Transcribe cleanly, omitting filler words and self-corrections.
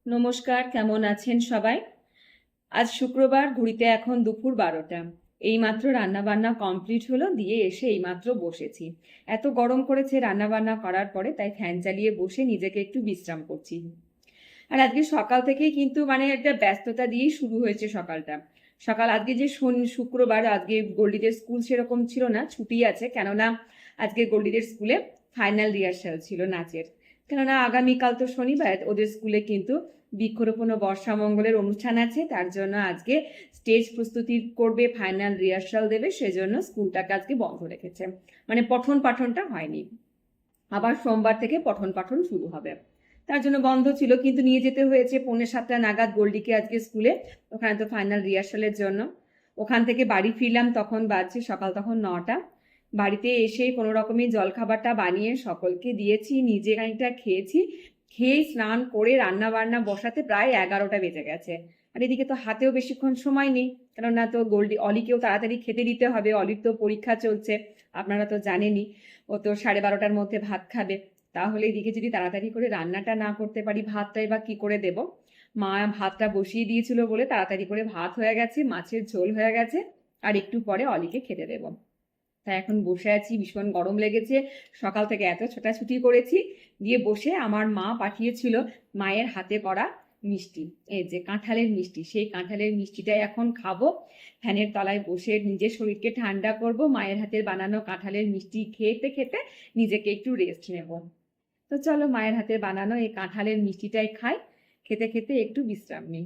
নমস্কার, কেমন আছেন সবাই? আজ শুক্রবার, ঘড়িতে এখন দুপুর 12টা। এইমাত্র রান্নাবান্না কমপ্লিট হলো, দিয়ে এসে এইমাত্র বসেছি। এত গরম করেছে রান্নাবান্না করার পরে, তাই ফ্যান চালিয়ে বসে নিজেকে একটু বিশ্রাম করছি। আর আজকে সকাল থেকেই কিন্তু একটা ব্যস্ততা দিয়েই শুরু হয়েছে সকালটা। আজকে যে শুক্রবার, আজকে গোল্ডিদের স্কুল সেরকম ছিল না, ছুটি আছে। কেননা আজকে গোল্ডিদের স্কুলে ফাইনাল রিহার্সাল ছিল নাচের। কেননা আগামীকাল তো শনিবার, ওদের স্কুলে কিন্তু বৃক্ষরোপণ ও বর্ষামঙ্গলের অনুষ্ঠান আছে। তার জন্য আজকে স্টেজ প্রস্তুতি করবে, ফাইনাল রিহার্সাল দেবে, সেজন্য স্কুলটাকে আজকে বন্ধ রেখেছে। মানে পঠন পাঠনটা হয়নি। আবার সোমবার থেকে পঠন পাঠন শুরু হবে। তার জন্য বন্ধ ছিল, কিন্তু নিয়ে যেতে হয়েছে 6:45 নাগাদ গোল্ডিকে আজকে স্কুলে, ওখানে তো ফাইনাল রিহার্সালের জন্য। ওখান থেকে বাড়ি ফিরলাম, তখন বাজছে সকাল তখন 9টা। বাড়িতে এসে কোনো রকমের জলখাবারটা বানিয়ে সকলকে দিয়েছি, নিজে খানিকটা খেয়েছি। খেয়ে স্নান করে রান্না বান্না বসাতে প্রায় 11টা বেজে গেছে। আর এদিকে তো হাতেও বেশিক্ষণ সময় নেই, কেননা তো অলিকেও তাড়াতাড়ি খেতে দিতে হবে, অলির তো পরীক্ষা চলছে, আপনারা তো জানেনই। ও তো 12:30টার মধ্যে ভাত খাবে। তাহলে এদিকে যদি তাড়াতাড়ি করে রান্নাটা না করতে পারি, ভাতটাই বা কি করে দেব। মা ভাতটা বসিয়ে দিয়েছিল বলে তাড়াতাড়ি করে ভাত হয়ে গেছে, মাছের ঝোল হয়ে গেছে, আর একটু পরে অলিকে খেতে দেব। তাই এখন বসে আছি, ভীষণ গরম লেগেছে। সকাল থেকে এত ছোটাছুটি করেছি, দিয়ে বসে আমার মা পাঠিয়েছিল মায়ের হাতে করা মিষ্টি, এই যে কাঁঠালের মিষ্টি, সেই কাঁঠালের মিষ্টিটাই এখন খাবো। ফ্যানের তলায় বসে নিজের শরীরকে ঠান্ডা করব, মায়ের হাতের বানানো কাঁঠালের মিষ্টি খেতে খেতে নিজেকে একটু রেস্ট নেব। তো চলো মায়ের হাতের বানানো এই কাঁঠালের মিষ্টিটাই খাই, খেতে খেতে একটু বিশ্রাম নিই।